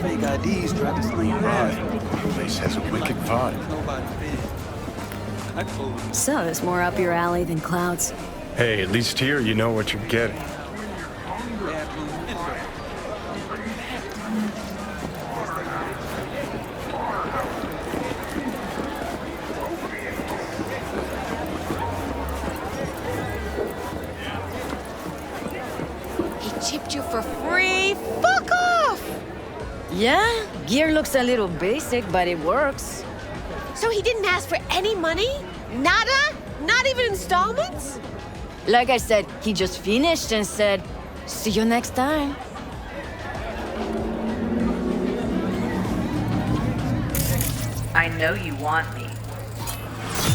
fake IDs tried to sling past. Place has a wicked vibe. So, it's more up your alley than Cloud's. Hey, at least here you know what you're getting. He chipped you for free? Fuck off! Yeah, gear looks a little basic, but it works. So he didn't ask for any money? Nada? Not even installments? Like I said, he just finished and said, "See you next time." I know you want me.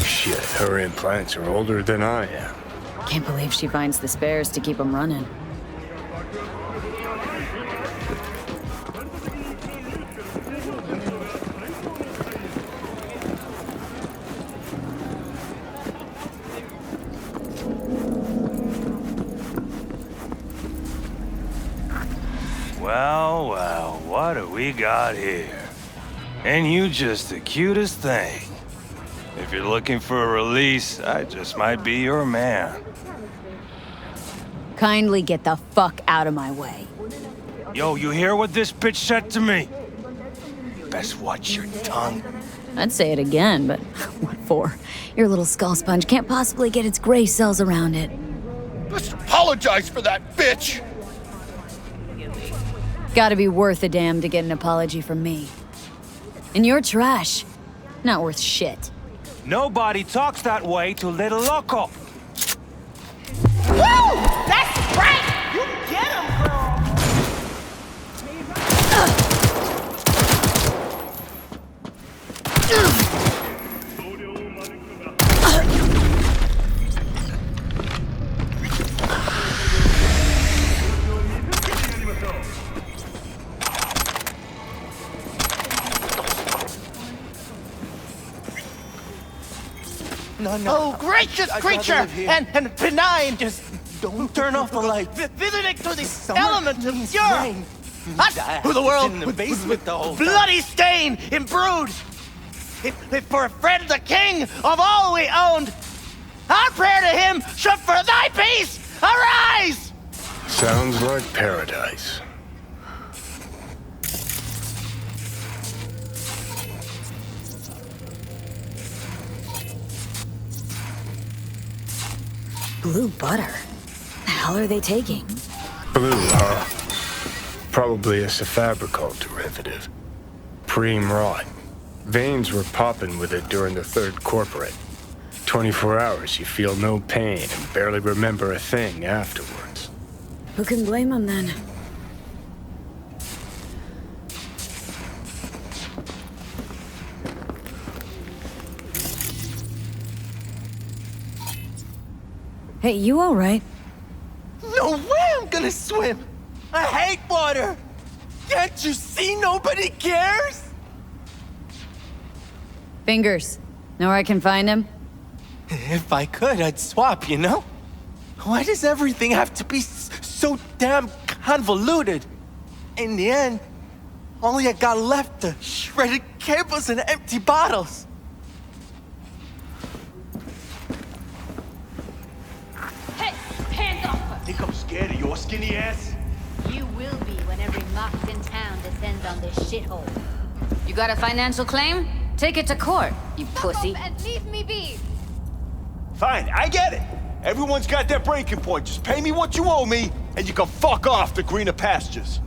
Shit, her implants are older than I am. Can't believe she finds the spares to keep them running. Well, well, what do we got here? And you just the cutest thing. If you're looking for a release, I just might be your man. Kindly get the fuck out of my way. Yo, you hear what this bitch said to me? Best watch your tongue. I'd say it again, but what for? Your little skull sponge can't possibly get its gray cells around it. Just apologize for that, bitch! Gotta be worth a damn to get an apology from me. And you're trash. Not worth shit. Nobody talks that way to Little Loco. Woo! That's right! You get him, girl! No. Oh, gracious I'd creature! rather live here. And benign! Just don't turn off the light. Visiting to the Summer element of means pure! rain. Us, who the world In the basement the whole time. bloody stain, imbrued! If for a friend the king of all we owned, our prayer to him should for thy peace arise! Sounds like paradise. Blue butter? The hell are they taking? Blue, huh? Probably a Cyberpunk derivative. Preem rot. Veins were popping with it during the third corporate. 24 hours, you feel no pain and barely remember a thing afterwards. Who can blame them then? Hey, you all right? No way I'm gonna swim! I hate water! Can't you see nobody cares? Fingers. Know where I can find him? If I could, I'd swap, you know? Why does everything have to be so damn convoluted? In the end, all I got left are shredded cables and empty bottles. Hey, hands off Think I'm scared of your skinny ass? her! You will be when every mox in town descends on this shithole. You got a financial claim? Take it to court, you pussy. Fuck off and leave me be! Fine, I get it. Everyone's got their breaking point. Just pay me what you owe me, and you can fuck off to greener pastures.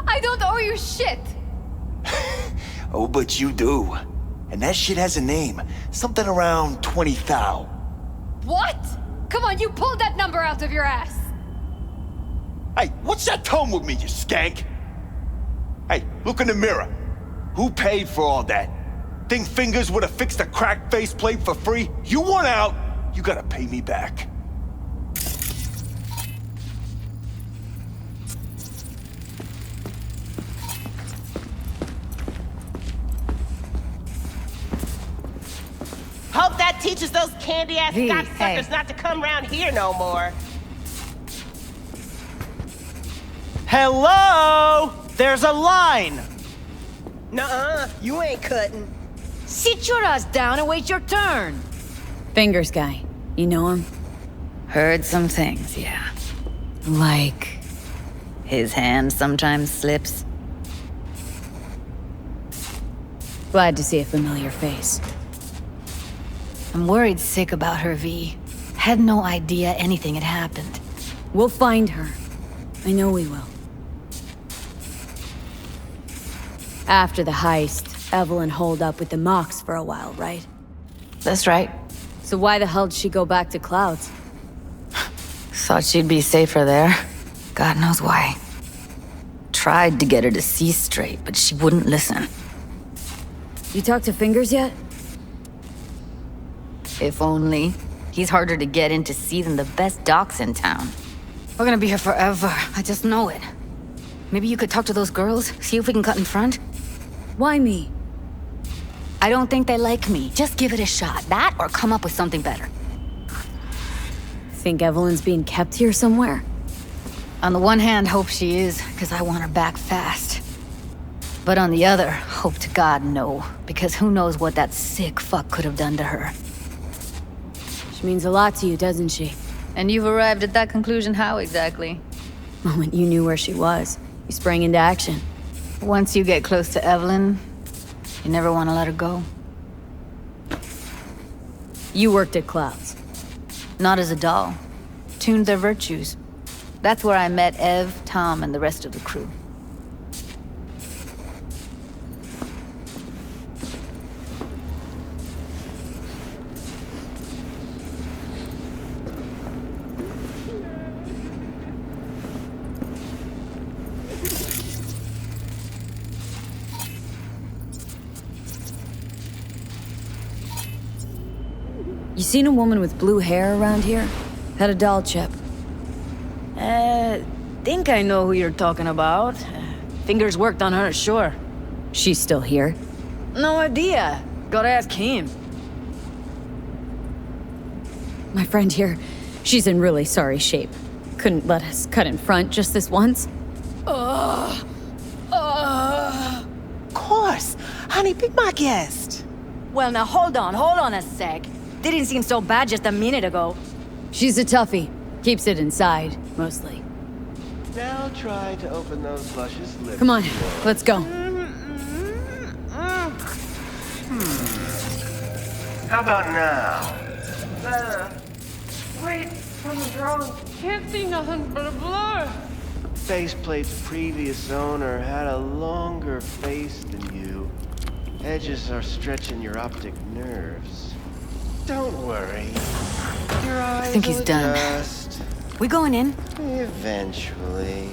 I don't owe you shit! Oh, but you do. And that shit has a name. Something around 20 thou. What? Come on, you pulled that number out of your ass! Hey, what's that tone with me, you skank? Hey, look in the mirror. Who paid for all that? Think Fingers would have fixed a cracked faceplate for free? You want out, you gotta pay me back. Hope that teaches those candy-ass V, cocksuckers hey. not to come around here no more. Hello? There's a line! Nuh-uh, you ain't cutting. Sit your ass down and wait your turn. Fingers guy. You know him? Heard some things, yeah. Like... His hand sometimes slips. Glad to see a familiar face. I'm worried sick about her, V. Had no idea anything had happened. We'll find her. I know we will. After the heist, Evelyn holed up with the Mox for a while, right? That's right. So why the hell did she go back to Clouds? Thought she'd be safer there. God knows why. Tried to get her to see straight, but she wouldn't listen. You talked to Fingers yet? If only. He's harder to get in to see than the best docs in town. We're gonna be here forever. I just know it. Maybe you could talk to those girls, see if we can cut in front? Why me? I don't think they like me. Just give it a shot. That or come up with something better. Think Evelyn's being kept here somewhere? On the one hand, hope she is, because I want her back fast. But on the other, hope to God no, because who knows what that sick fuck could have done to her. She means a lot to you, doesn't she? And you've arrived at that conclusion how exactly? The moment you knew where she was, you sprang into action. Once you get close to Evelyn, you never want to let her go. You worked at Clouds. Not as a doll. Tuned their virtues. That's where I met Ev, Tom, and the rest of the crew. You seen a woman with blue hair around here? Had a doll chip. Think I know who you're talking about. Fingers worked on her, sure. She's still here? No idea. Gotta ask him. My friend here, she's in really sorry shape. Couldn't let us cut in front just this once. Of course. Honey, be my guest. Well, now hold on a sec. Didn't seem so bad just a minute ago. She's a toughie. Keeps it inside, mostly. Now try to open those luscious lips. Come on, let's go. How about now? Wait, from the drone. Can't see nothing but a blur. Faceplate's previous owner had a longer face than you. Edges are stretching your optic nerves. Don't worry. Your eyes I think he's will done. adjust We going in? eventually.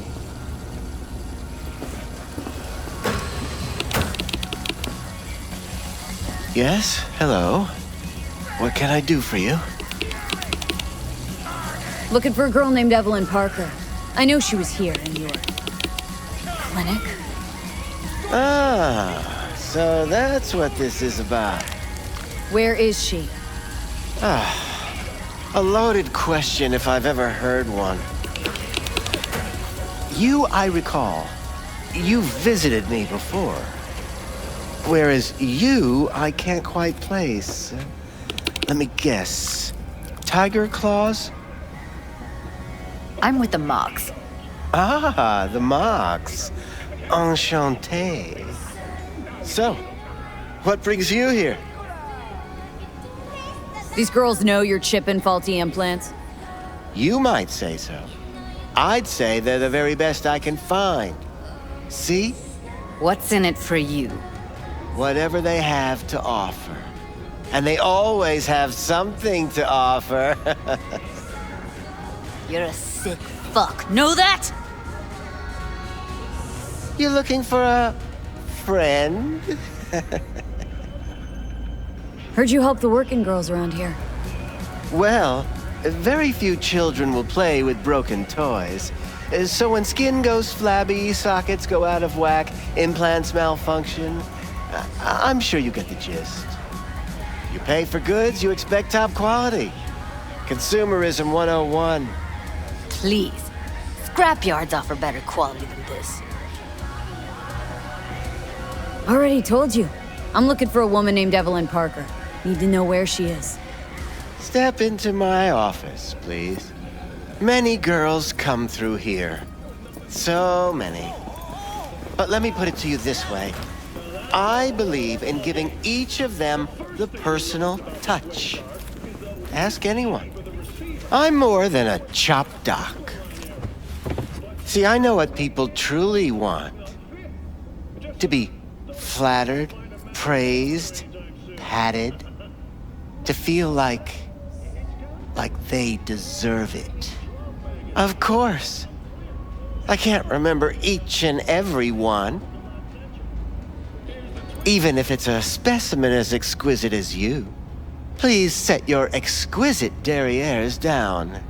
Yes? Hello? What can I do for you? Looking for a girl named Evelyn Parker. I know she was here in your clinic. Ah, so that's what this is about. Where is she? A loaded question if I've ever heard one. You, I recall, you visited me before. Whereas you, I can't quite place. Let me guess. Tiger Claws? I'm with the Mox. Ah, the Mox. Enchanté. So, what brings you here? These girls know you're chipping faulty implants. You might say so. I'd say they're the very best I can find. See? What's in it for you? Whatever they have to offer. And they always have something to offer. You're a sick fuck. Know that? You looking for a friend? Heard you help the working girls around here. Well, very few children will play with broken toys. So when skin goes flabby, sockets go out of whack, implants malfunction, I'm sure you get the gist. You pay for goods, you expect top quality. Consumerism 101. Please. Scrapyards offer better quality than this. Already told you. I'm looking for a woman named Evelyn Parker. Need to know where she is. Step into my office, please. Many girls come through here. So many. But let me put it to you this way. I believe in giving each of them the personal touch. Ask anyone. I'm more than a chop doc. See, I know what people truly want. To be flattered, praised, patted. To feel like they deserve it. Of course. I can't remember each and every one. Even if it's a specimen as exquisite as you. Please set your exquisite derrieres down.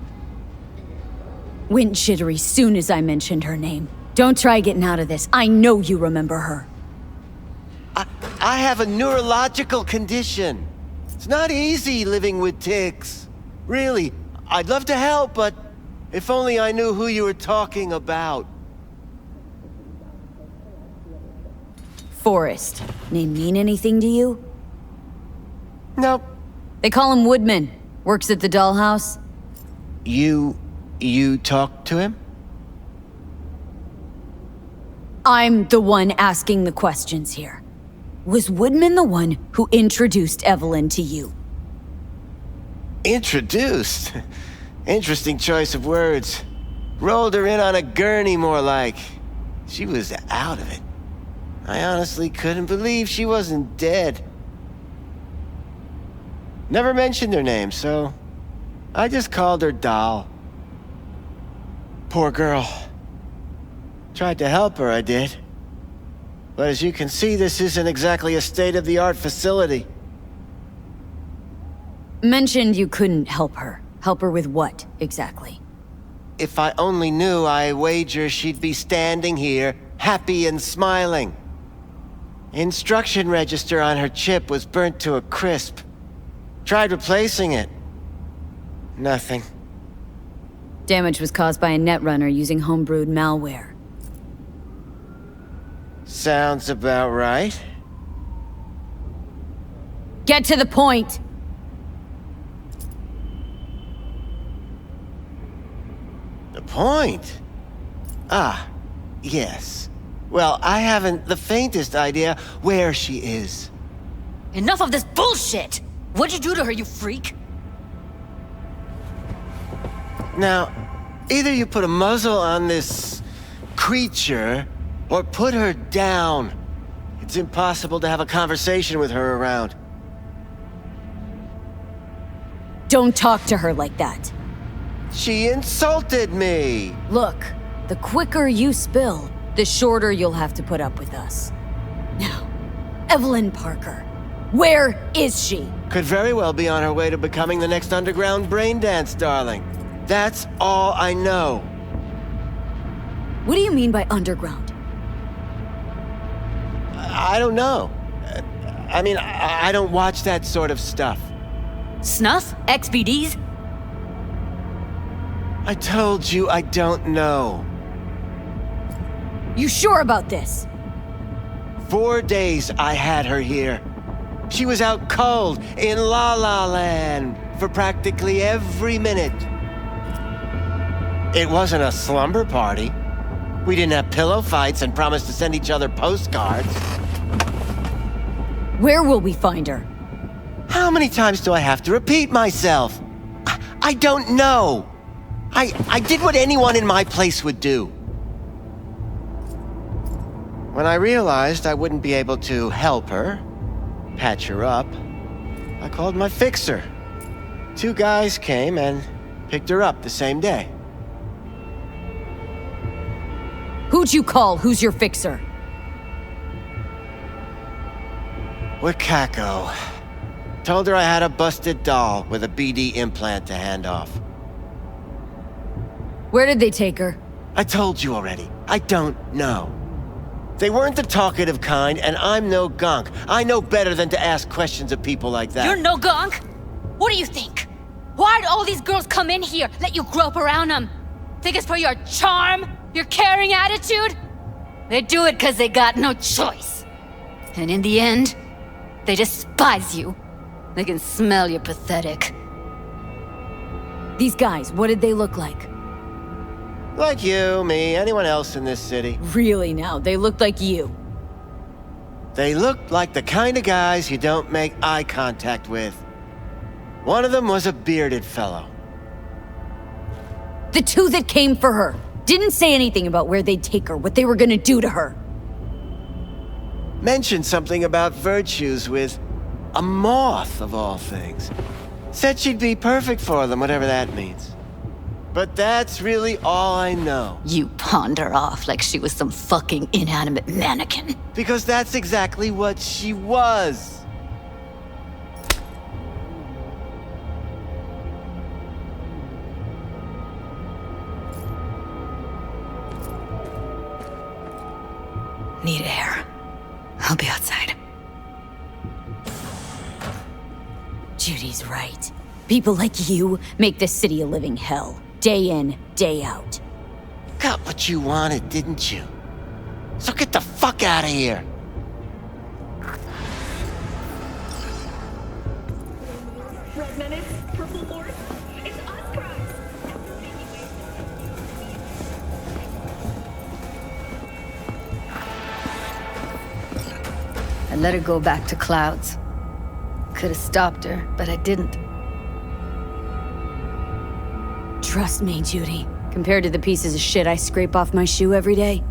Went jittery soon as I mentioned her name. Don't try getting out of this. I know you remember her. I have a neurological condition. It's not easy living with tics. Really, I'd love to help, but if only I knew who you were talking about. Forrest. Name mean anything to you? Nope. They call him Woodman. Works at the dollhouse. You talked to him? I'm the one asking the questions here. Was Woodman the one who introduced Evelyn to you? Introduced? Interesting choice of words. Rolled her in on a gurney, more like. She was out of it. I honestly couldn't believe she wasn't dead. Never mentioned her name, so I just called her Doll. Poor girl. Tried to help her, I did. But as you can see, this isn't exactly a state-of-the-art facility. Mentioned you couldn't help her. Help her with what, exactly? If I only knew, I wager she'd be standing here, happy and smiling. Instruction register on her chip was burnt to a crisp. Tried replacing it. Nothing. Damage was caused by a netrunner using homebrewed malware. Sounds about right. Get to the point! The point? Ah, yes. Well, I haven't the faintest idea where she is. Enough of this bullshit! What'd you do to her, you freak? Now, either you put a muzzle on this creature, or put her down. It's impossible to have a conversation with her around. Don't talk to her like that. She insulted me! Look, the quicker you spill, the shorter you'll have to put up with us. Now, Evelyn Parker. Where is she? Could very well be on her way to becoming the next underground braindance darling. That's all I know. What do you mean by underground? I don't know. I mean, I don't watch that sort of stuff. Snuff? XBDs? I told you I don't know. You sure about this? 4 days I had her here. She was out cold in La La Land for practically every minute. It wasn't a slumber party. We didn't have pillow fights and promised to send each other postcards. Where will we find her? How many times do I have to repeat myself? I don't know. I did what anyone in my place would do. When I realized I wouldn't be able to help her, patch her up, I called my fixer. 2 guys came and picked her up the same day. Who'd you call? Who's your fixer? Wakako. Told her I had a busted doll with a BD implant to hand off. Where did they take her? I told you already. I don't know. They weren't the talkative kind, and I'm no gunk. I know better than to ask questions of people like that. You're no gunk? What do you think? Why'd all these girls come in here, let you grope around them? Think it's for your charm? Your caring attitude? They do it because they got no choice. And in the end, they despise you. They can smell you're pathetic. These guys, what did they look like? Like you, me, anyone else in this city. Really now, they looked like you. They looked like the kind of guys you don't make eye contact with. One of them was a bearded fellow. The two that came for her didn't say anything about where they'd take her, what they were gonna do to her. Mentioned something about virtues with a moth, of all things. Said she'd be perfect for them, whatever that means. But that's really all I know. You pawned her off like she was some fucking inanimate mannequin. Because that's exactly what she was. Need air. I'll be outside. Judy's right. People like you make this city a living hell. Day in, day out. Got what you wanted, didn't you? So get the fuck out of here. Red Menace, Purple Force, it's us, guys. I let her go back to Clouds. Could have stopped her, but I didn't. Trust me, Judy. Compared to the pieces of shit I scrape off my shoe every day,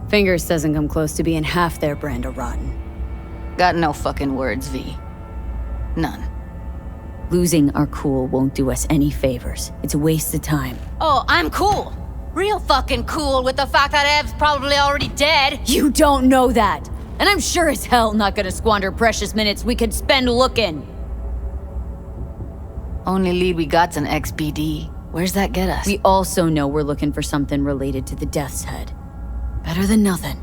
Fingers doesn't come close to being half their brand of rotten. Got no fucking words, V. None. Losing our cool won't do us any favors. It's a waste of time. Oh, I'm cool. Real fucking cool with the fact that Ev's probably already dead. You don't know that. And I'm sure as hell not gonna squander precious minutes we could spend looking. Only lead we got's an XBD. Where's that get us? We also know we're looking for something related to the Death's Head. Better than nothing.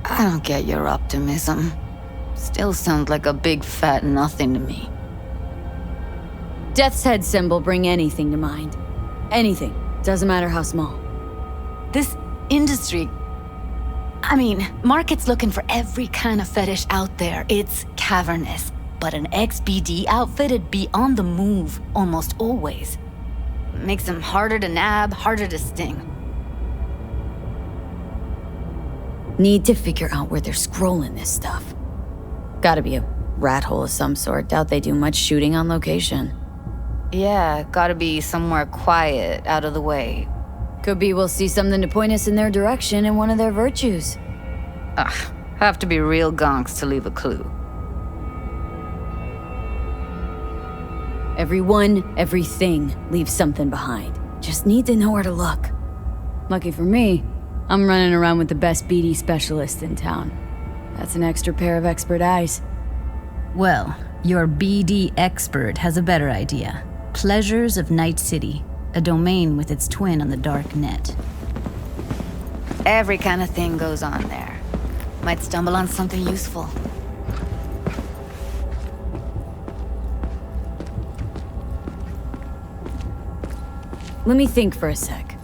I don't get your optimism. Still sounds like a big fat nothing to me. Death's Head symbol bring anything to mind. Anything. Doesn't matter how small. This industry... I mean, market's looking for every kind of fetish out there. It's cavernous. But an XBD outfit'd be on the move almost always. Makes them harder to nab, harder to sting. Need to figure out where they're scrolling this stuff. Gotta be a rat hole of some sort. Doubt they do much shooting on location. Yeah, gotta be somewhere quiet, out of the way. Could be we'll see something to point us in their direction in one of their virtues. Ugh, have to be real gonks to leave a clue. Everyone, everything leaves something behind. Just need to know where to look. Lucky for me, I'm running around with the best BD specialist in town. That's an extra pair of expert eyes. Well, your BD expert has a better idea. Pleasures of Night City, a domain with its twin on the dark net. Every kind of thing goes on there. Might stumble on something useful. Let me think for a sec.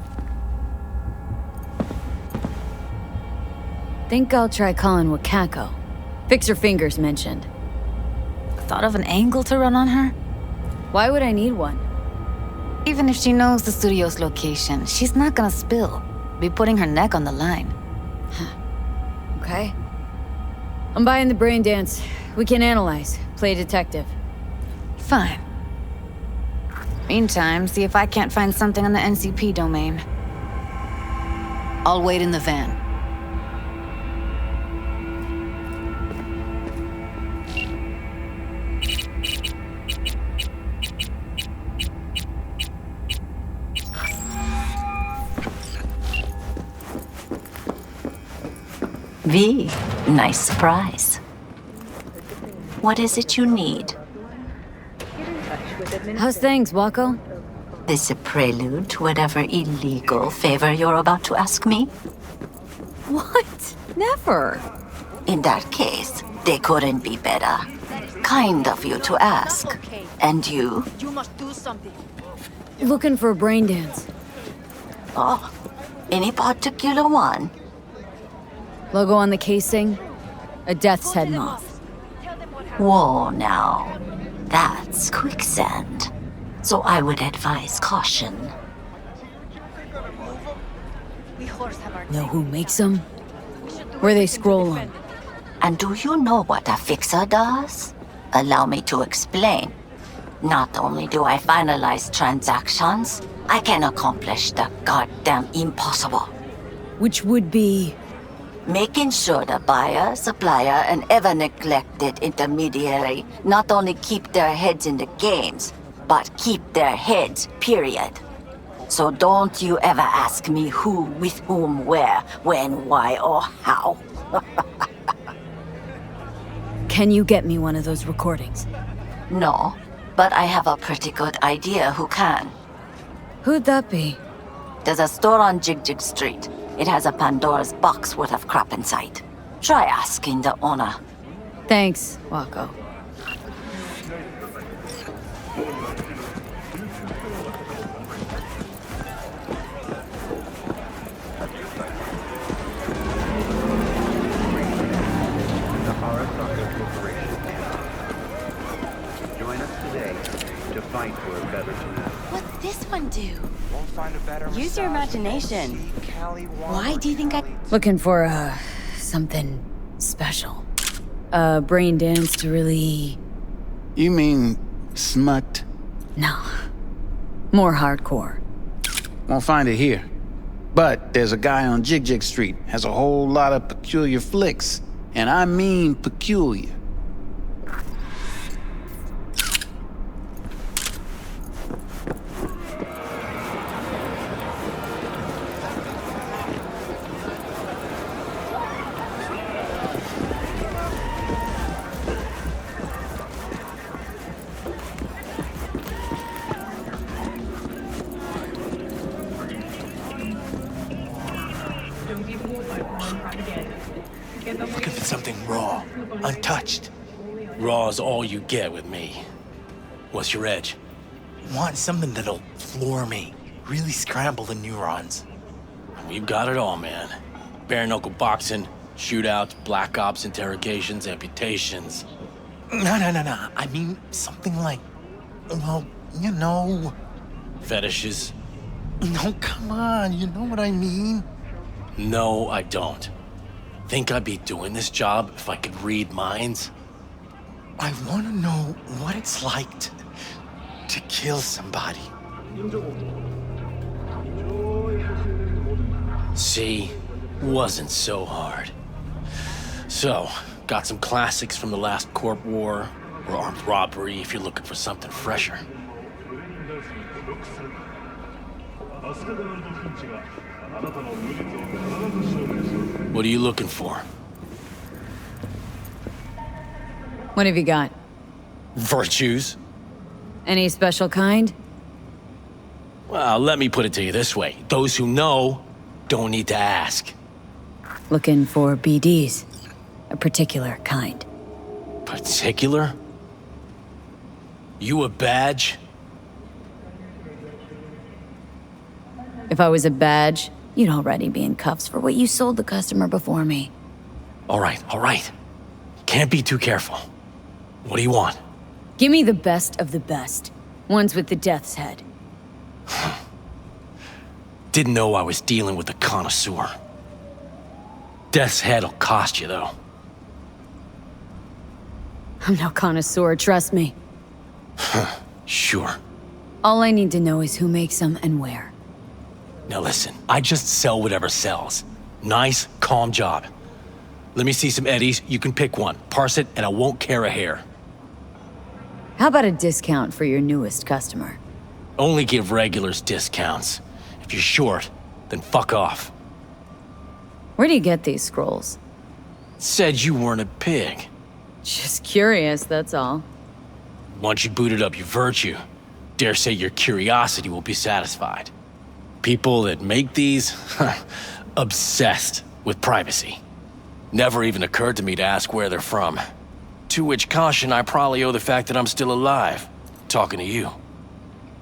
Think I'll try calling Wakako. Fixer Fingers mentioned. Thought of an angle to run on her? Why would I need one? Even if she knows the studio's location, she's not gonna spill. Be putting her neck on the line. Okay. I'm buying the brain dance. We can analyze, play detective. Fine. Meantime, see if I can't find something on the NCP domain. I'll wait in the van. V, nice surprise. What is it you need? How's things, Wako? This a prelude to whatever illegal favor you're about to ask me? What? Never. In that case, they couldn't be better. Kind of you to ask. And you? You must do something. Looking for a brain dance. Oh, any particular one? Logo on the casing? A death's head moth. Whoa, now. That's quicksand. So I would advise caution. Know who makes them? Where they scroll on? And do you know what a fixer does? Allow me to explain. Not only do I finalize transactions, I can accomplish the goddamn impossible. Which would be? Making sure the buyer, supplier, and ever neglected intermediary not only keep their heads in the games, but keep their heads, period. So don't you ever ask me who, with whom, where, when, why, or how. Can you get me one of those recordings? No, but I have a pretty good idea who can. Who'd that be? There's a store on Jig Street. It has a Pandora's box worth of crap inside. Try asking the owner. Thanks, Wako. Join us today to fight for a better tomorrow. What's this one do? Use your imagination. Why do you think I... Looking for, something special. A brain dance to really... You mean smut? No. More hardcore. Won't find it here. But there's a guy on Jig Street, has a whole lot of peculiar flicks. And I mean peculiar. Looking for something raw, untouched. Raw's all you get with me. What's your edge? Want something that'll floor me, really scramble the neurons. We've got it all, man. Bare knuckle boxing, shootouts, black ops interrogations, amputations. No. I mean something like, well, you know. Fetishes? No, come on, you know what I mean? No, I don't. Think I'd be doing this job if I could read minds? I want to know what it's like to kill somebody. See, wasn't so hard. So, got some classics from the last Corp War, or armed robbery if you're looking for something fresher. What are you looking for? What have you got? Virtues? Any special kind? Well, let me put it to you this way. Those who know don't need to ask. Looking for BDs. A particular kind. Particular? You a badge? If I was a badge, you'd already be in cuffs for what you sold the customer before me. All right. Can't be too careful. What do you want? Give me the best of the best. Ones with the death's head. Didn't know I was dealing with a connoisseur. Death's head'll cost you, though. I'm no connoisseur, trust me. Sure. All I need to know is who makes them and where. Now listen, I just sell whatever sells. Nice, calm job. Let me see some eddies, you can pick one, parse it, and I won't care a hair. How about a discount for your newest customer? Only give regulars discounts. If you're short, then fuck off. Where do you get these scrolls? Said you weren't a pig. Just curious, that's all. Once you booted up your virtue, dare say your curiosity will be satisfied. People that make these, obsessed. with privacy. Never even occurred to me to ask where they're from. To which caution I probably owe the fact that I'm still alive, talking to you.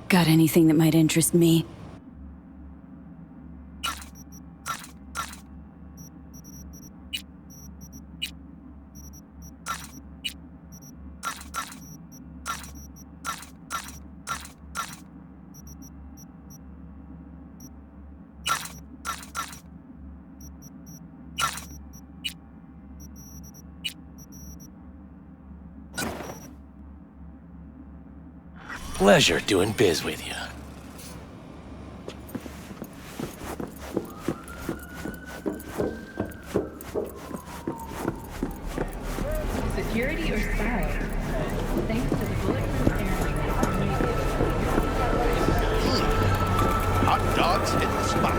Got anything that might interest me? Pleasure doing biz with you. Security or style? Thanks to the bulletproof Hot dogs hit the spot.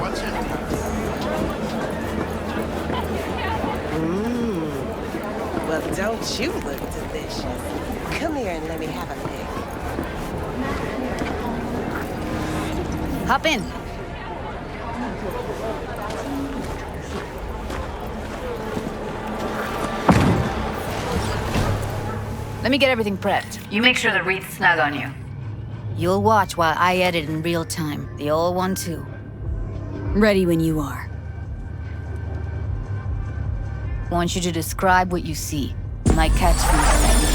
What's in it? Well, don't you look delicious. Come here and let me have a lick. Hop in. Let me get everything prepped. You make sure the wreath's snug on you. You'll watch while I edit in real time. The old one, too. Ready when you are. Want you to describe what you see. My catchphrase.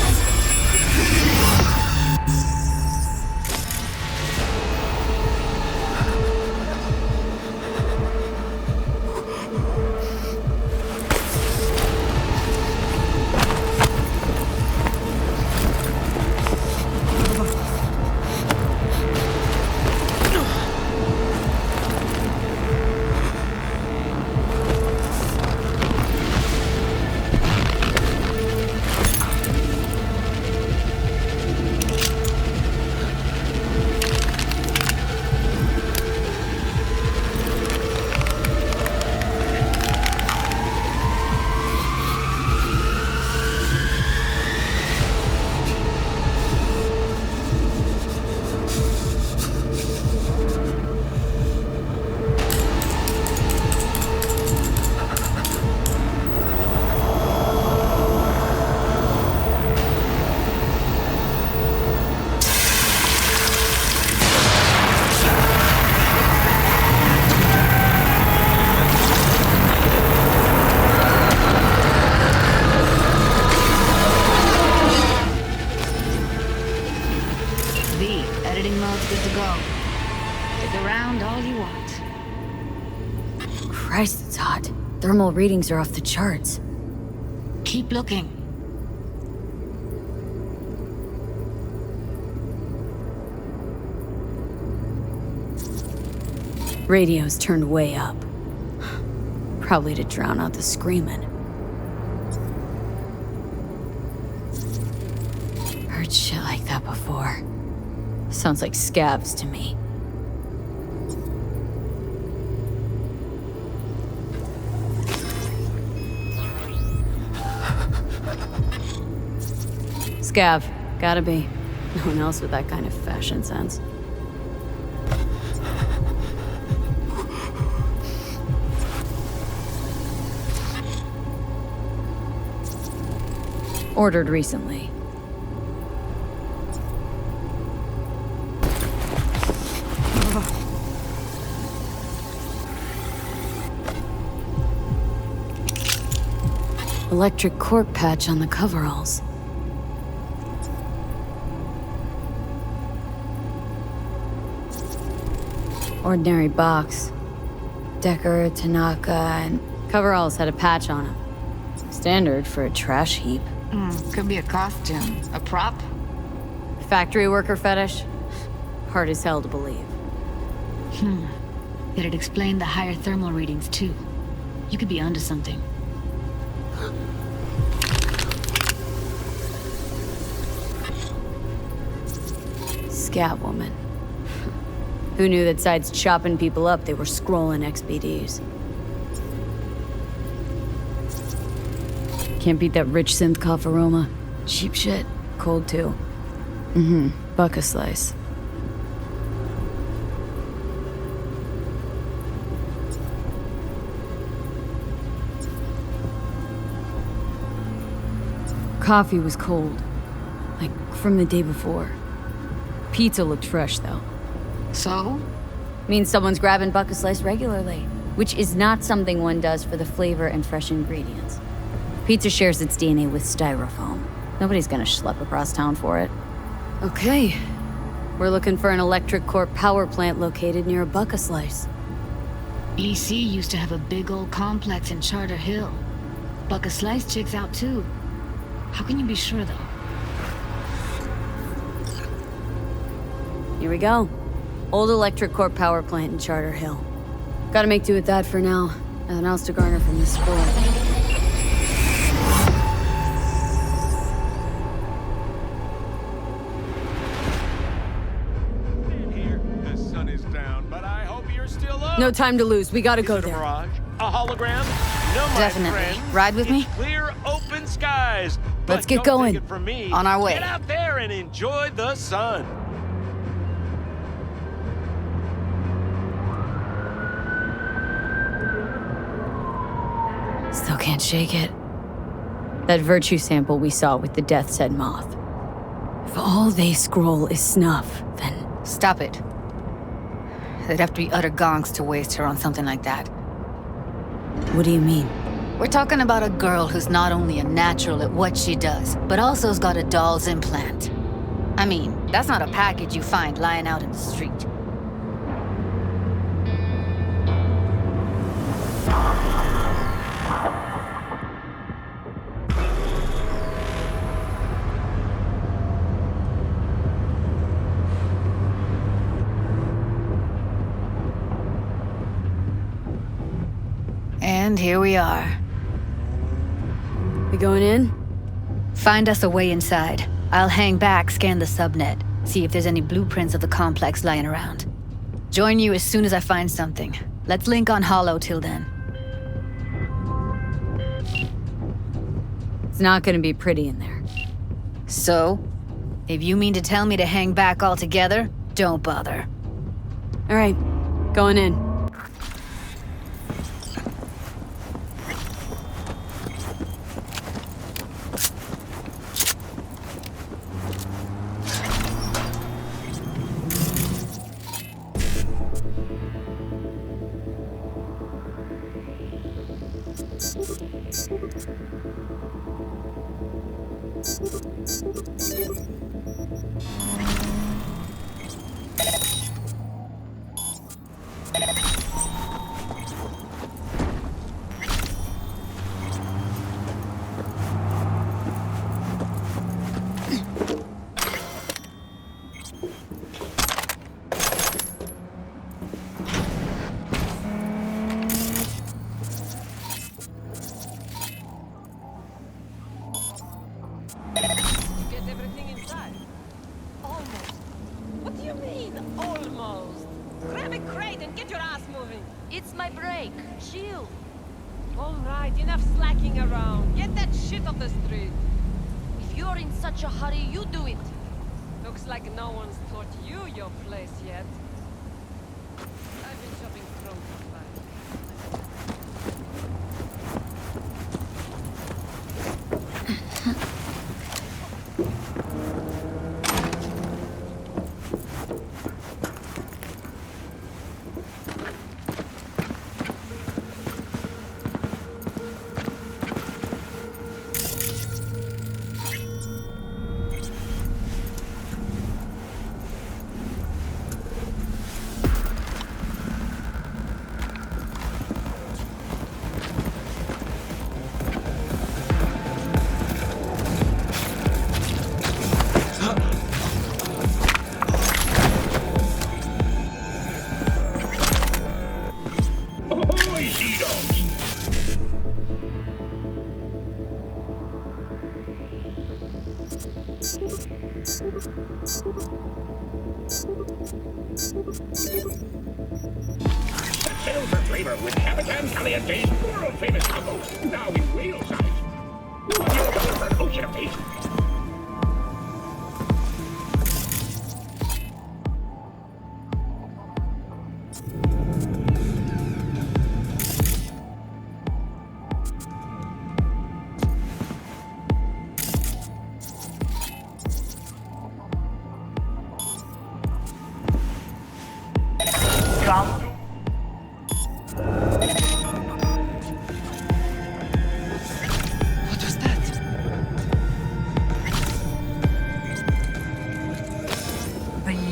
Christ, it's hot. Thermal readings are off the charts. Keep looking. Radio's turned way up. Probably to drown out the screaming. Heard shit like that before. Sounds like scabs to me. Scav. Gotta be. No one else with that kind of fashion sense. Ordered recently. Electric cork patch on the coveralls. Ordinary box. Decker, Tanaka, and coveralls had a patch on them. Standard for a trash heap. Could be a costume. A prop? Factory worker fetish? Hard as hell to believe. It'd explain the higher thermal readings, too. You could be onto something. Scab woman. Who knew that besides chopping people up, they were scrolling XBDs? Can't beat that rich synth cough aroma. Cheap shit. Cold, too. Buck a slice. coffee was cold. Like, from the day before. Pizza looked fresh, though. So? Means someone's grabbing Buck Slice regularly, which is not something one does for the flavor and fresh ingredients. Pizza shares its DNA with styrofoam. Nobody's gonna schlep across town for it. Okay. We're looking for an electric corp power plant located near a Buck Slice. EC used to have a big old complex in Charter Hill. Buck Slice checks out too. How can you be sure, though? Here we go. Old electric corp power plant in Charter Hill. Gotta make do with that for now. Nothing else to garner from this spoil. The sun is down, but I hope you're still up. No time to lose. We gotta Is go it a there. mirage? A hologram? No, my Definitely. friends. Ride with me? It's clear, open skies. Let's But get don't going. take it from me. On our way. Get out there and enjoy the sun. Still can't shake it. That virtue sample we saw with the Death's Head moth. If all they scroll is snuff, then... Stop it. They'd have to be utter gonks to waste her on something like that. What do you mean? We're talking about a girl who's not only a natural at what she does, but also's got a doll's implant. I mean, that's not a package you find lying out in the street. And here we are. We going in? Find us a way inside. I'll hang back, scan the subnet, see if there's any blueprints of the complex lying around. Join you as soon as I find something. Let's link on Holo till then. It's not gonna be pretty in there. So? If you mean to tell me to hang back altogether, don't bother. All right, going in. It's my break. Chill. All right, enough slacking around. Get that shit off the street. If you're in such a hurry, you do it. Looks like no one's taught you your place yet. I've been shopping from Silver flavor with Capitan Caliente's world-famous combos, now in real size. $1 for an ocean of taste.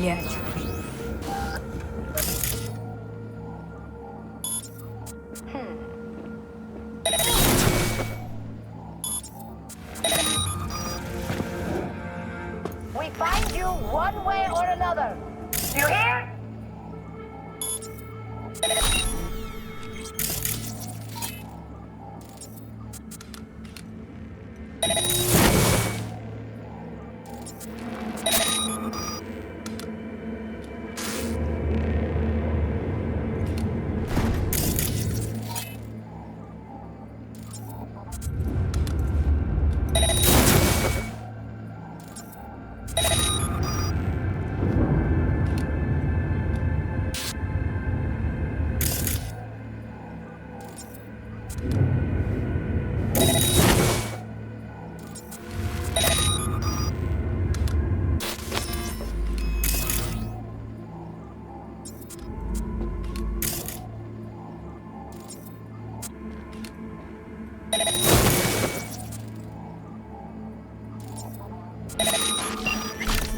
yet. We find you one way or another. You hear?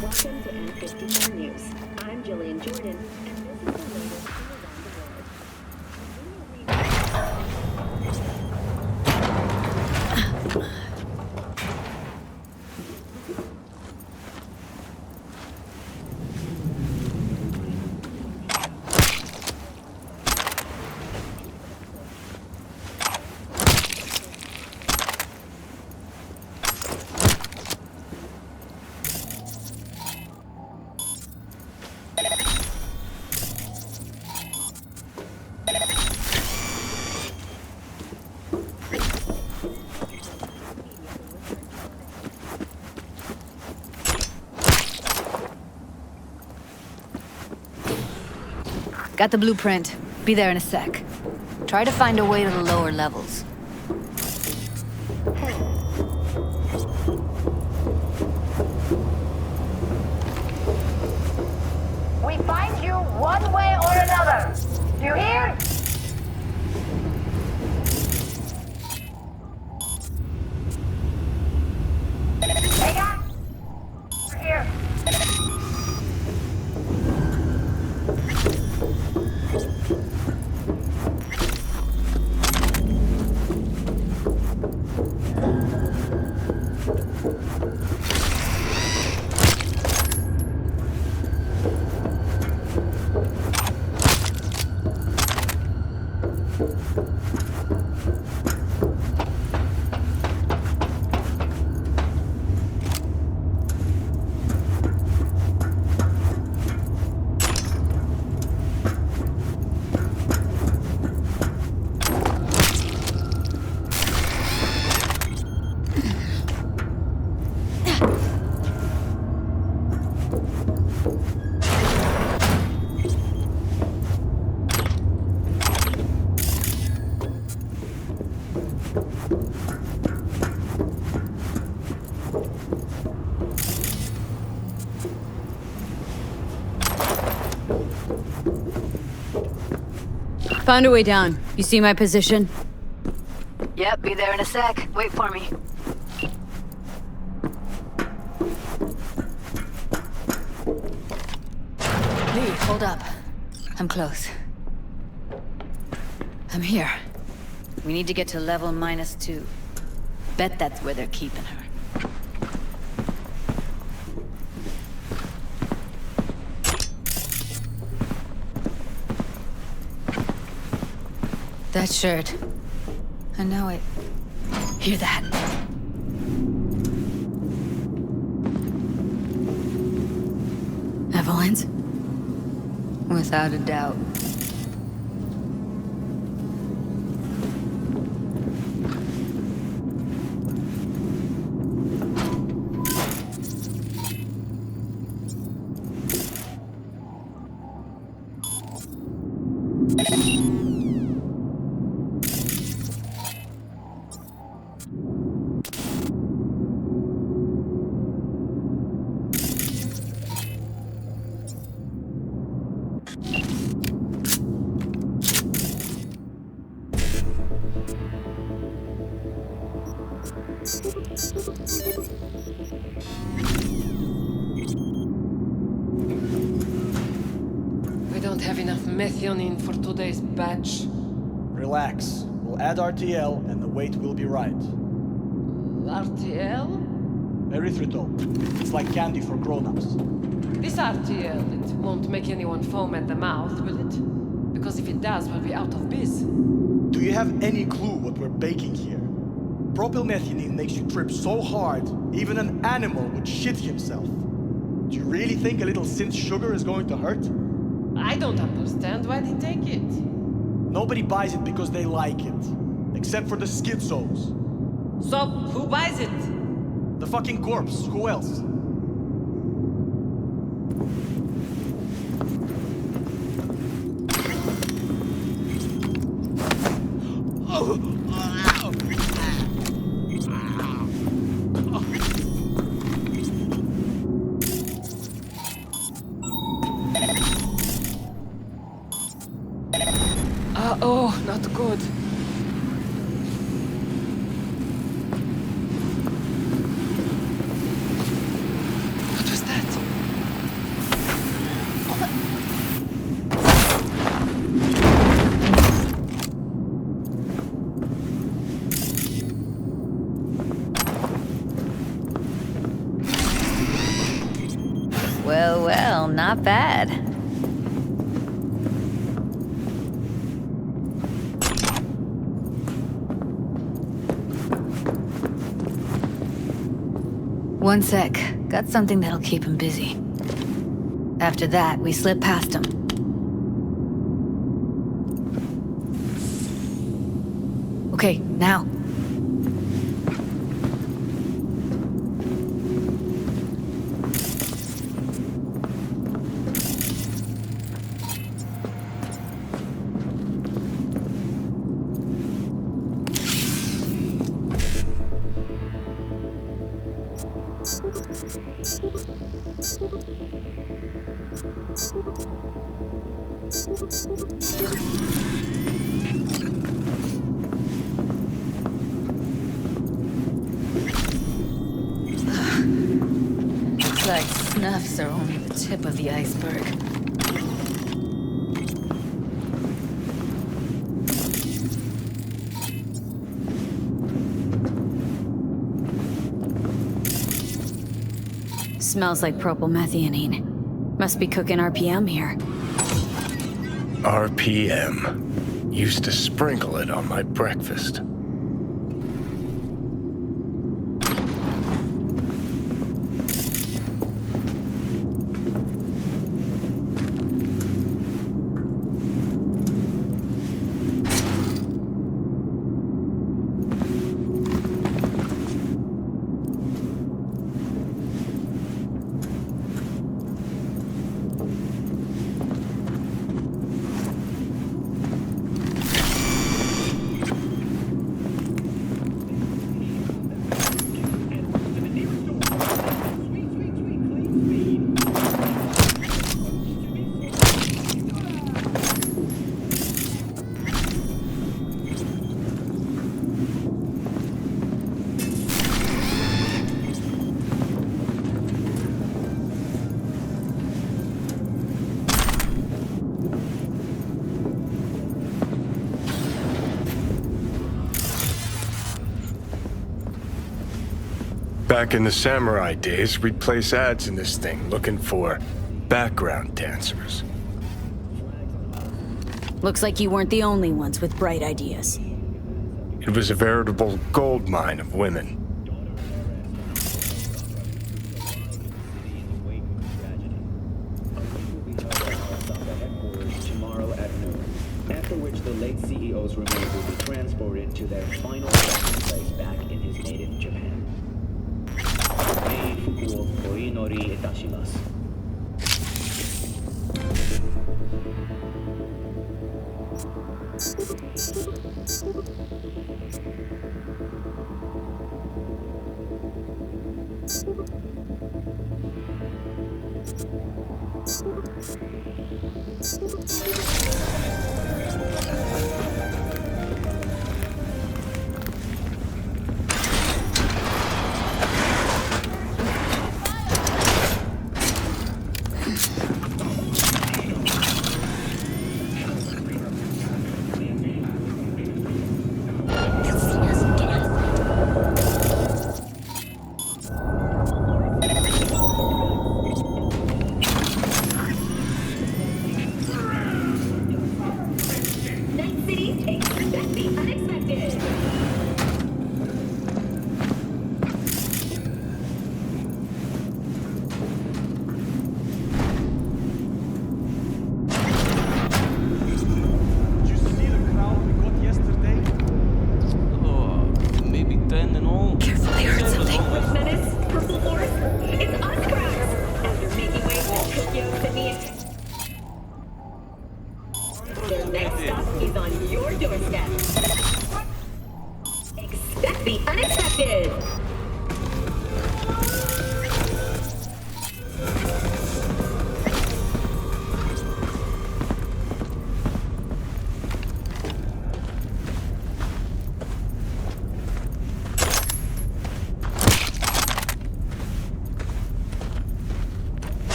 Welcome to N54 News. I'm Jillian Jordan, and this is the latest from around the world. Got the blueprint. Be there in a sec. Try to find a way to the lower levels. We find you one way or another. You hear? Hey guys! We're here. Found a way down. You see my position? Yep, be there in a sec. Wait for me. Lee, hold up. I'm close. I'm here. We need to get to level -2. Bet that's where they're keeping her. That shirt. I know it. Hear that? Evelyn's? Without a doubt. have enough methionine for today's batch? Relax. We'll add RTL and the weight will be right. RTL? Erythritol. It's like candy for grown-ups. This RTL, it won't make anyone foam at the mouth, will it? Because if it does, we'll be out of biz. Do you have any clue what we're baking here? Propylmethionine makes you trip so hard, even an animal would shit himself. Do you really think a little synth sugar is going to hurt? I don't understand why they take it. Nobody buys it because they like it. Except for the schizos. So, who buys it? The fucking corpse. Who else? Oh, not good. What was that? Well, well, not bad. One sec. Got something that'll keep him busy. After that, we slip past him. Okay, now. Looks like snuffs are only the tip of the iceberg. Smells like propylmethionine. Must be cooking RPM here. RPM. Used to sprinkle it on my breakfast. Back in the samurai days, we'd place ads in this thing looking for background dancers. Looks like you weren't the only ones with bright ideas. It was a veritable gold mine of women. Tomorrow at noon, after which the late CEO's remains will be transported to their final resting place back in his native Japan. Next stop is on your doorstep. Expect the unexpected.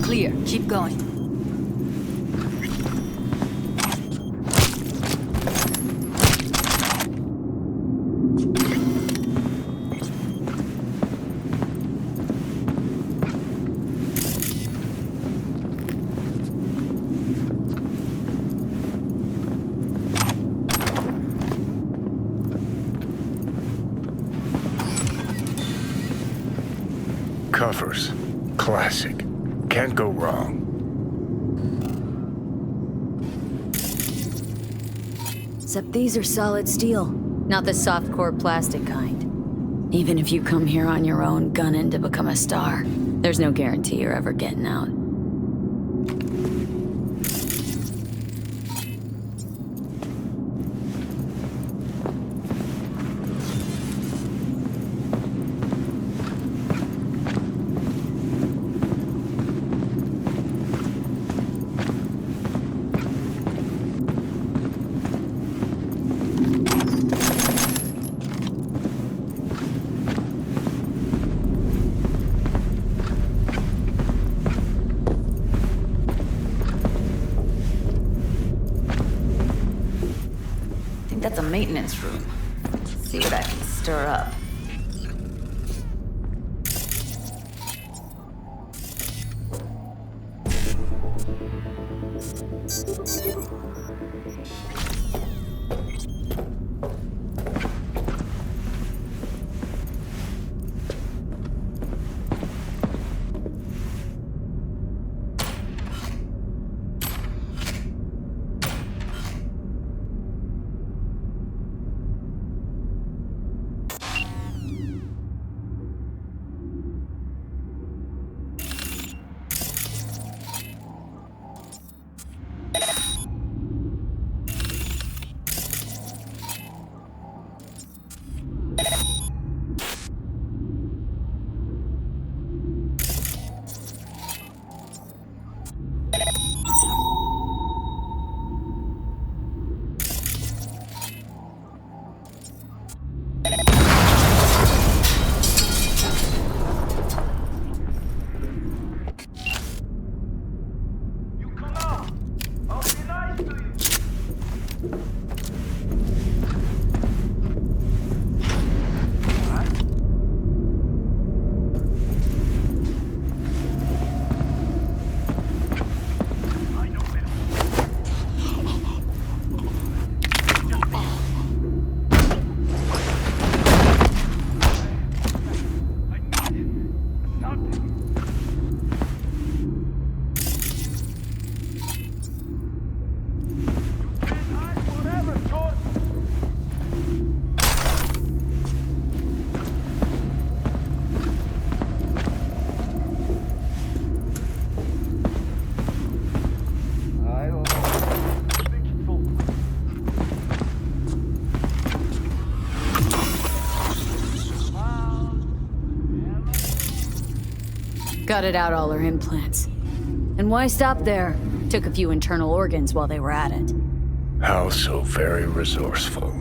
Clear. Keep going. Covers. Classic. Can't go wrong. Except these are solid steel, not the soft core plastic kind. Even if you come here on your own, gunning to become a star, there's no guarantee you're ever getting out. That's a maintenance room. See what I can stir up. Gutted out all her implants. And why stop there? Took a few internal organs while they were at it. How so very resourceful.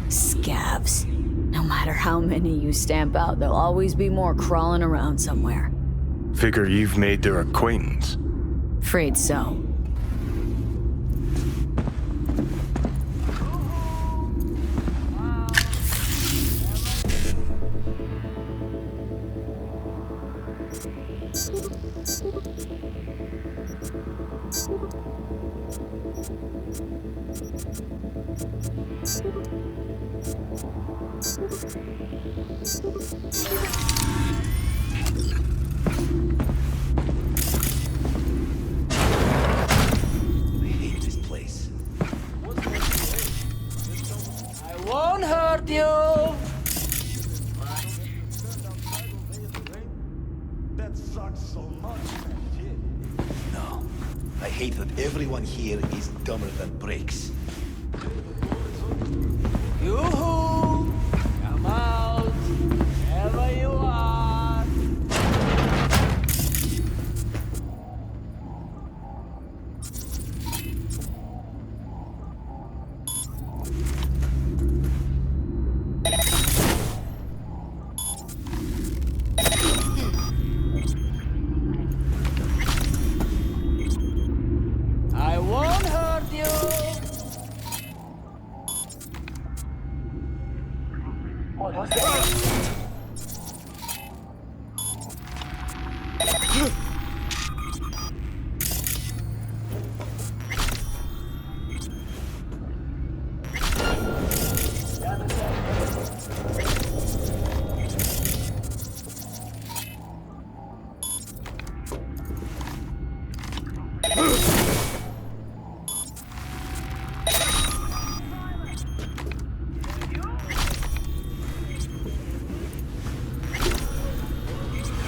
Scabs. No matter how many you stamp out, there'll always be more crawling around somewhere. Figure you've made their acquaintance. Afraid so. Won't hurt you! That sucks so much, man. No. I hate that everyone here is dumber than bricks. Yoo-hoo! Come out! Wherever you are! I won't hurt you! What was that?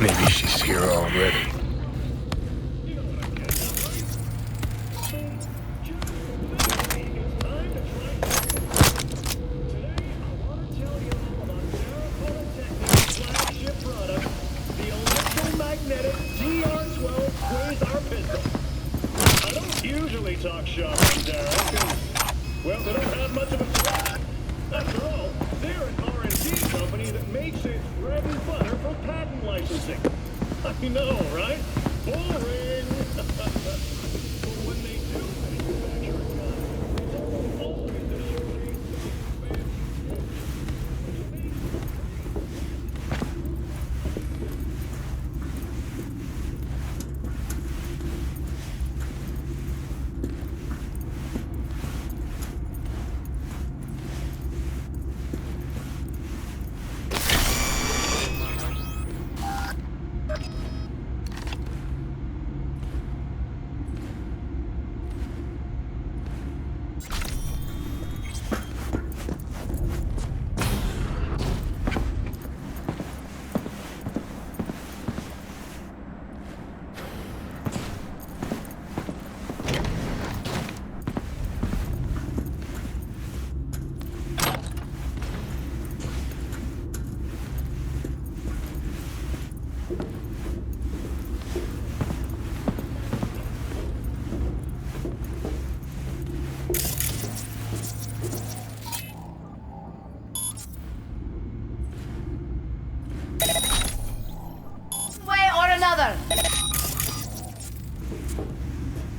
Maybe she's here already. Magnetic DR-12 Quasar pistol. I don't usually talk shop on Derek, well, they don't have much of a threat. After all, they're an R&D company that makes its bread and butter from patent licensing. I know, right? Boring! But when they do manufacture a gun, it's always a surety.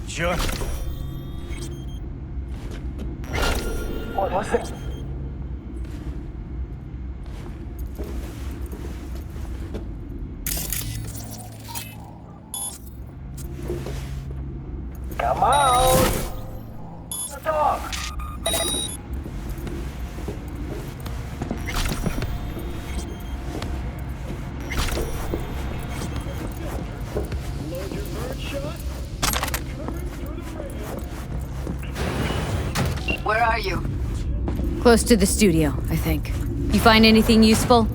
Sure. What was it? Come out! The dog! Load your bird shot. Where are you? Close to the studio, I think. You find anything useful?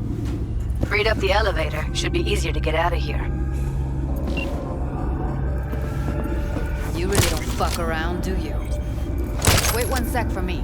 Freed up the elevator. Should be easier to get out of here. You really don't fuck around, do you? Wait 1 sec for me.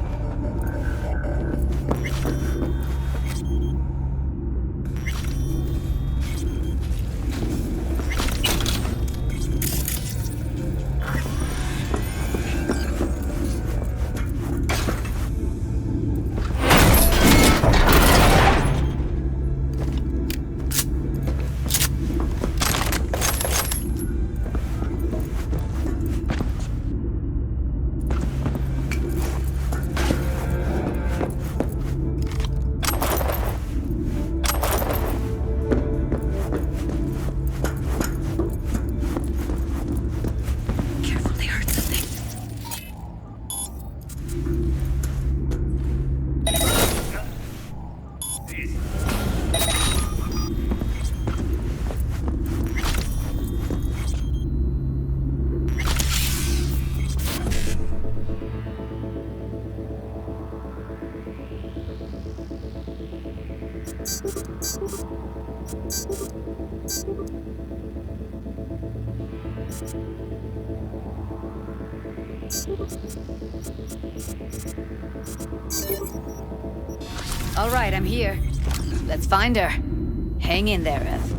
All right, I'm here. Let's find her. Hang in there, Ev.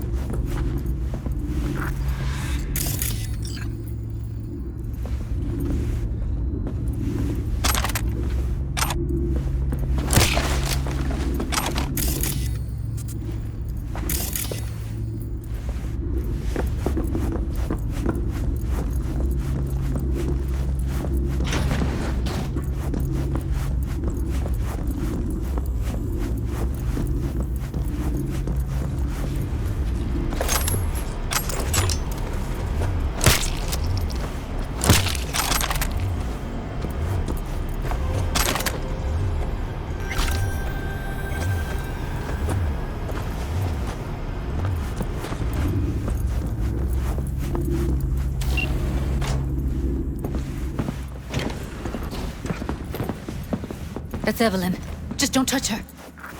That's Evelyn. Just don't touch her.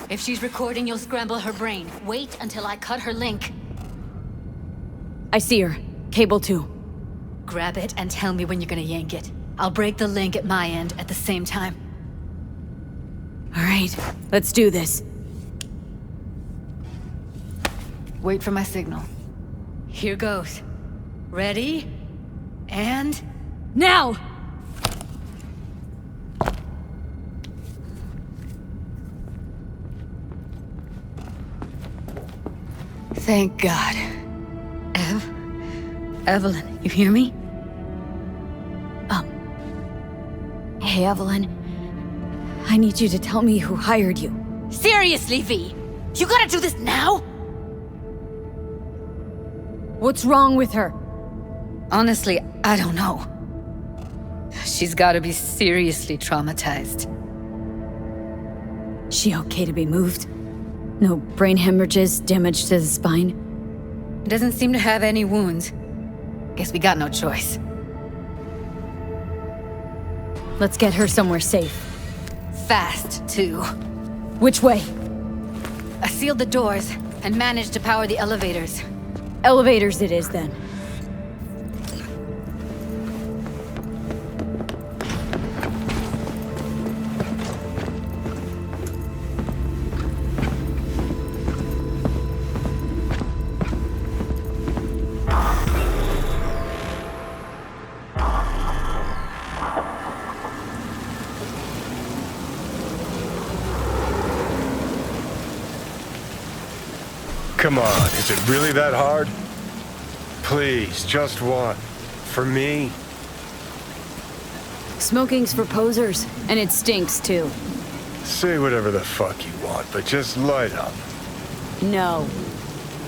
If she's recording, you'll scramble her brain. Wait until I cut her link. I see her. Cable 2. Grab it and tell me when you're gonna yank it. I'll break the link at my end at the same time. All right, let's do this. Wait for my signal. Here goes. Ready? And... now! Thank God. Evelyn, you hear me? Hey, Evelyn. I need you to tell me who hired you. Seriously, V? You gotta do this now? What's wrong with her? Honestly, I don't know. She's gotta be seriously traumatized. She okay to be moved? No brain hemorrhages, damage to the spine? Doesn't seem to have any wounds. Guess we got no choice. Let's get her somewhere safe. Fast, too. Which way? I sealed the doors and managed to power the elevators. Elevators it is, then. Come on, is it really that hard? Please, just one. For me? Smoking's for posers, and it stinks, too. Say whatever the fuck you want, but just light up. No.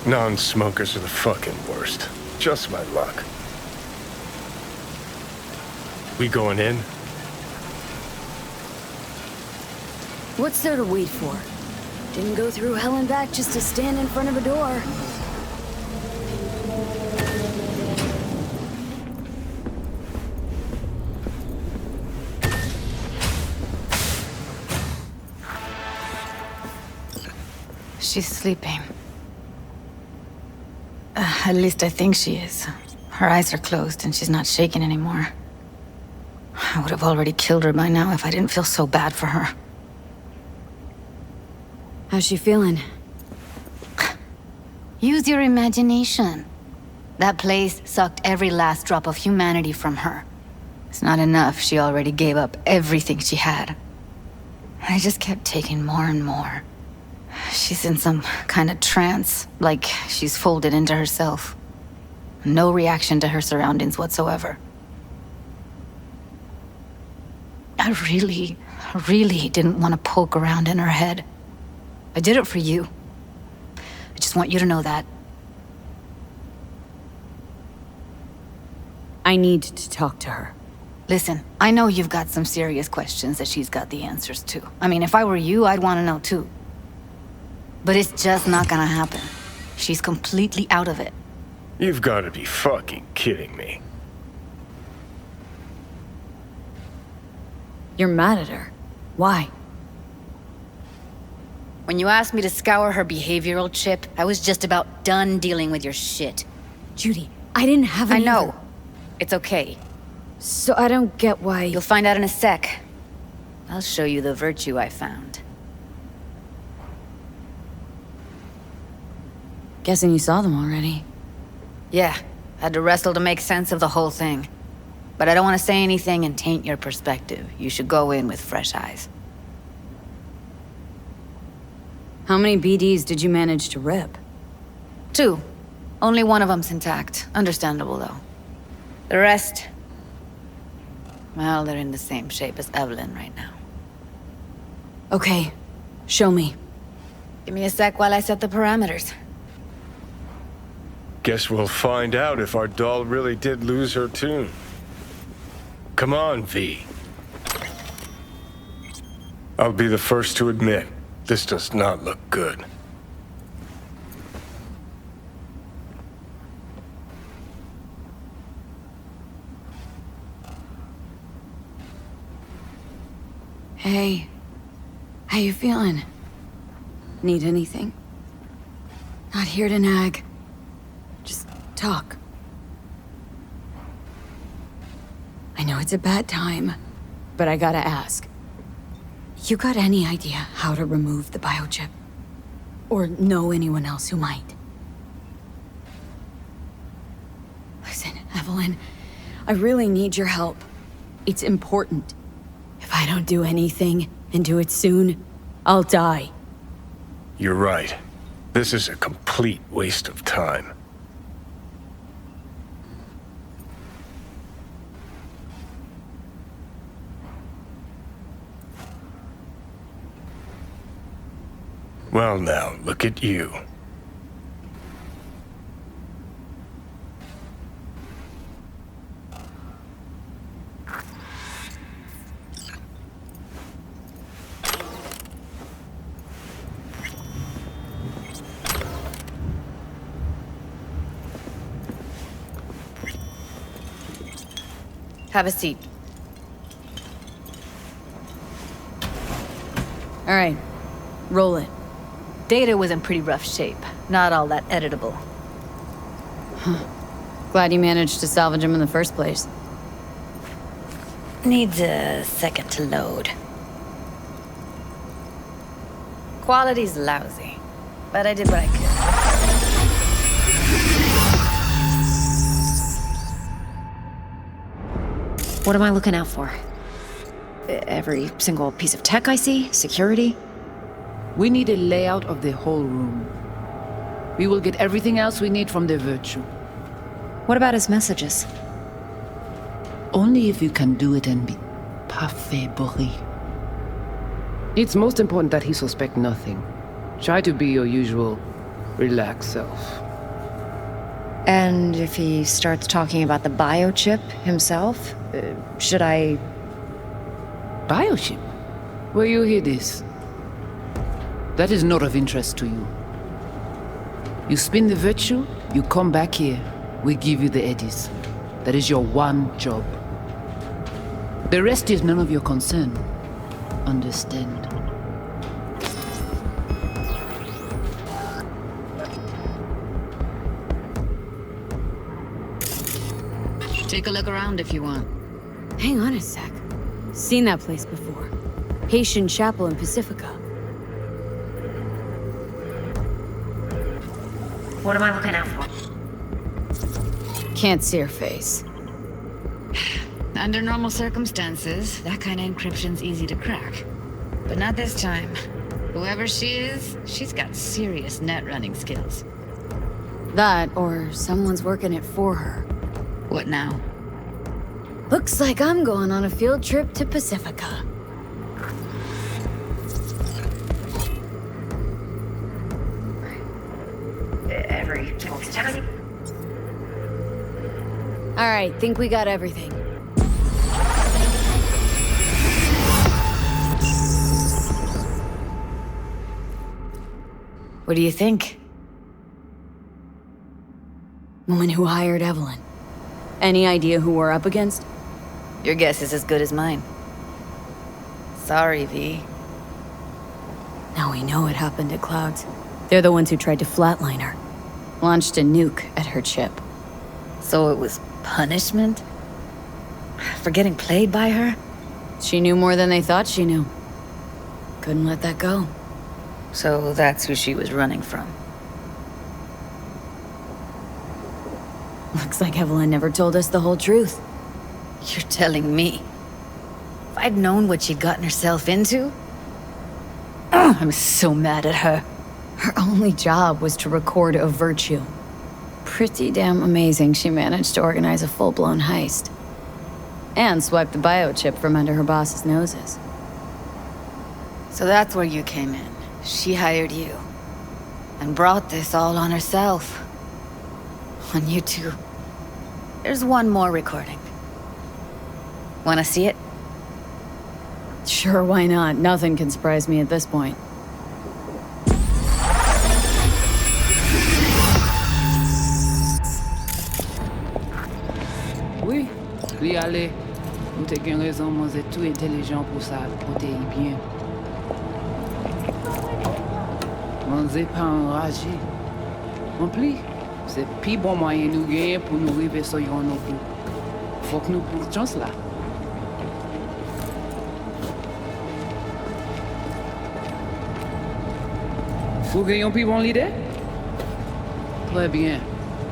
Non-smokers are the fucking worst. Just my luck. We going in? What's there to wait for? Didn't go through hell and back just to stand in front of a door. She's sleeping. At least I think she is. Her eyes are closed and she's not shaking anymore. I would have already killed her by now if I didn't feel so bad for her. How's she feeling? Use your imagination. That place sucked every last drop of humanity from her. It's not enough. She already gave up everything she had. I just kept taking more and more. She's in some kind of trance, like she's folded into herself. No reaction to her surroundings whatsoever. I really didn't want to poke around in her head. I did it for you. I just want you to know that. I need to talk to her. Listen, I know you've got some serious questions that she's got the answers to. I mean, if I were you, I'd want to know too. But it's just not gonna happen. She's completely out of it. You've got to be fucking kidding me. You're mad at her. Why? When you asked me to scour her behavioral chip, I was just about done dealing with your shit. Judy, I didn't have any. I know. It's okay. So I don't get why... You'll find out in a sec. I'll show you the virtue I found. Guessing you saw them already. Yeah, had to wrestle to make sense of the whole thing. But I don't want to say anything and taint your perspective. You should go in with fresh eyes. How many BDs did you manage to rip? 2. Only one of them's intact. Understandable, though. The rest... well, they're in the same shape as Evelyn right now. Okay. Show me. Give me a sec while I set the parameters. Guess we'll find out if our doll really did lose her tune. Come on, V. I'll be the first to admit, this does not look good. Hey. How you feeling? Need anything? Not here to nag. Just talk. I know it's a bad time, but I gotta ask. You got any idea how to remove the biochip? Or know anyone else who might? Listen, Evelyn, I really need your help. It's important. If I don't do anything, and do it soon, I'll die. You're right. This is a complete waste of time. Well now, look at you. Have a seat. All right, roll it. Data was in pretty rough shape. Not all that editable. Huh. Glad you managed to salvage him in the first place. Needs a second to load. Quality's lousy, but I did what I could. What am I looking out for? Every single piece of tech I see? Security? We need a layout of the whole room. We will get everything else we need from the virtue. What about his messages? Only if you can do it and be parfait bourré. It's most important that he suspect nothing. Try to be your usual, relaxed self. And if he starts talking about the biochip himself, should I... Biochip? Where you hear this? That is not of interest to you. You spin the virtue, you come back here, we give you the eddies. That is your one job. The rest is none of your concern. Understand? Take a look around if you want. Hang on a sec. Seen that place before. Haitian Chapel in Pacifica. What am I looking out for? Can't see her face. Under normal circumstances, that kind of encryption's easy to crack. But not this time. Whoever she is, she's got serious net running skills. That, or someone's working it for her. What now? Looks like I'm going on a field trip to Pacifica. Every single step. All right, think we got everything. What do you think? Woman who hired Evelyn. Any idea who we're up against? Your guess is as good as mine. Sorry, V. Now we know it happened at Clouds. They're the ones who tried to flatline her. Launched a nuke at her chip. So it was punishment? For getting played by her? She knew more than they thought she knew. Couldn't let that go. So that's who she was running from. Looks like Evelyn never told us the whole truth. You're telling me? If I'd known what she'd gotten herself into? Oh, I'm so mad at her. Her only job was to record a virtue. Pretty damn amazing she managed to organize a full-blown heist. And swipe the biochip from under her boss's noses. So that's where you came in. She hired you. And brought this all on herself. On you two. There's one more recording. Wanna see it? Sure, why not? Nothing can surprise me at this point. Oui, li ale. Nous te gen raison, moi c'est tout intelligent pour ça, pour te y bien. Moi c'est pas enragé. En plus, c'est plus bon moyen nous gagner pour nous arriver sur yon nos coups. Faut que nous prenions chance là. Vous gagnez plus bon l'idée? Très bien.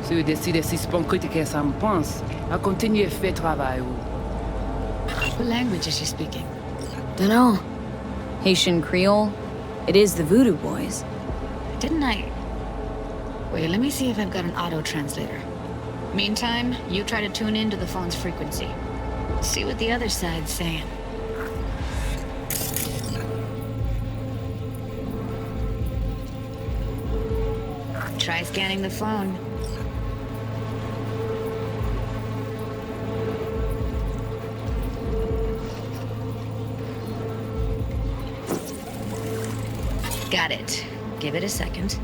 Si vous décidez si c'est pas critiquer ça me pense, à continuer à faire travail. What language is she speaking? Dunno. Haitian Creole? It is the Voodoo Boys. Didn't I? Wait, let me see if I've got an auto-translator. Meantime, you try to tune into the phone's frequency. See what the other side's saying. Try scanning the phone. Got it. Give it a second.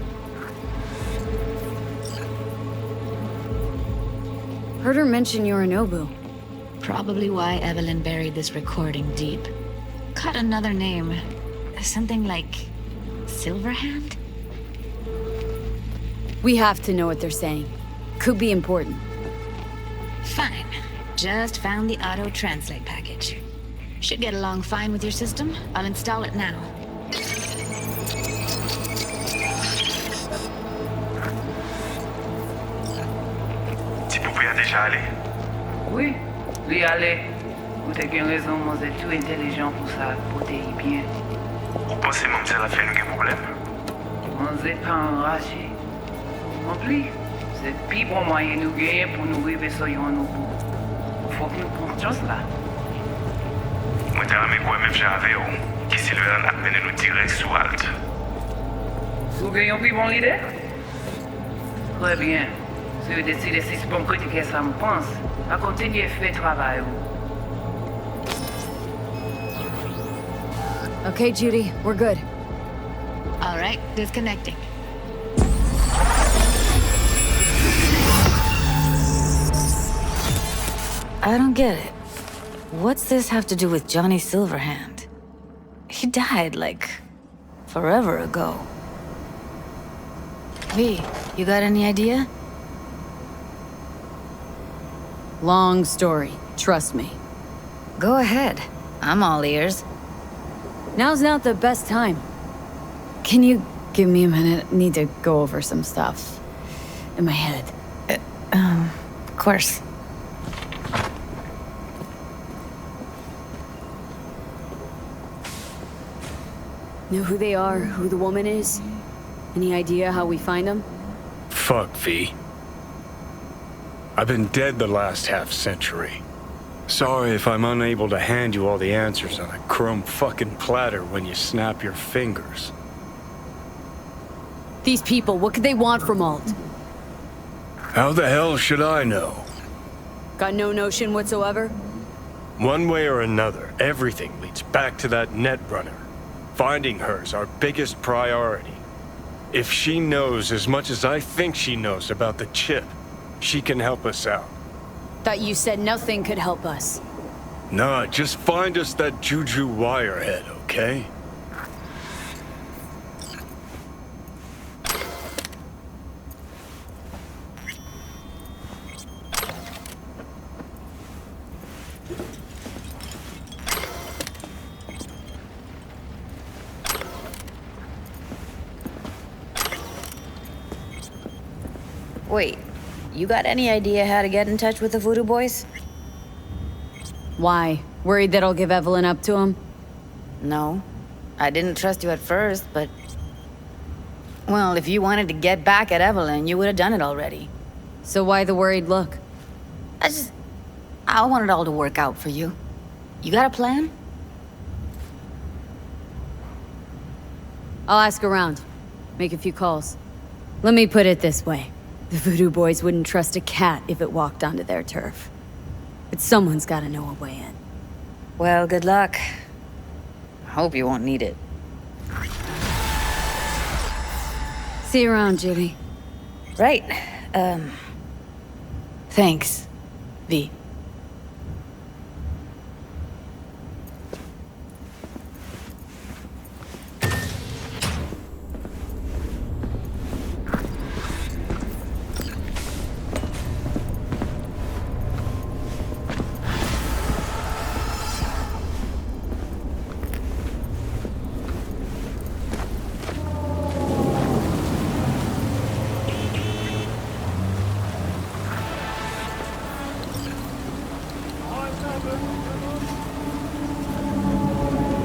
Heard her mention Yorinobu. Probably why Evelyn buried this recording deep. Caught another name. Something like Silverhand? We have to know what they're saying. Could be important. Fine. Just found the auto-translate package. Should get along fine with your system. I'll install it now. Tu nous pouvais déjà aller? Oui, lui aller. Vous te gen raison, moi c'est tout intelligent pour ça, pour te y bien. Vous pensez même que ça va faire nous un problème? Moi c'est pas enragé. En plus, c'est plus bon moyen nous gagner pour nous arriver sur yon nos coups. Faut que nous prenions chance là. Moi t'as ramé quoi même j'avais qui Silverhand a peine nous tirer sous halte. Vous gagnez plus bon l'idée? Très bien. Si vous décidez si c'est bon critiquer ça me pense, à continuer à faire travail. Okay, Judy, we're good. All right, disconnecting. I don't get it. What's this have to do with Johnny Silverhand? He died, like, forever ago. V, you got any idea? Long story, trust me. Go ahead. I'm all ears. Now's not the best time. Can you give me a minute? Need to go over some stuff in my head. Of course. Know who they are, who the woman is? Any idea how we find them? Fuck, V. I've been dead the last half-century. Sorry if I'm unable to hand you all the answers on a chrome fucking platter when you snap your fingers. These people, what could they want from Alt? How the hell should I know? Got no notion whatsoever? One way or another, everything leads back to that netrunner. Finding her's our biggest priority. If she knows as much as I think she knows about the chip, she can help us out. Thought you said nothing could help us. Nah, just find us that Juju wirehead, okay? Wait, you got any idea how to get in touch with the Voodoo Boys? Why? Worried that I'll give Evelyn up to him? No. I didn't trust you at first, but... Well, if you wanted to get back at Evelyn, you would have done it already. So why the worried look? I want it all to work out for you. You got a plan? I'll ask around. Make a few calls. Let me put it this way. The Voodoo Boys wouldn't trust a cat if it walked onto their turf. But someone's gotta know a way in. Well, good luck. Hope you won't need it. See you around, Judy. Right. Thanks, V.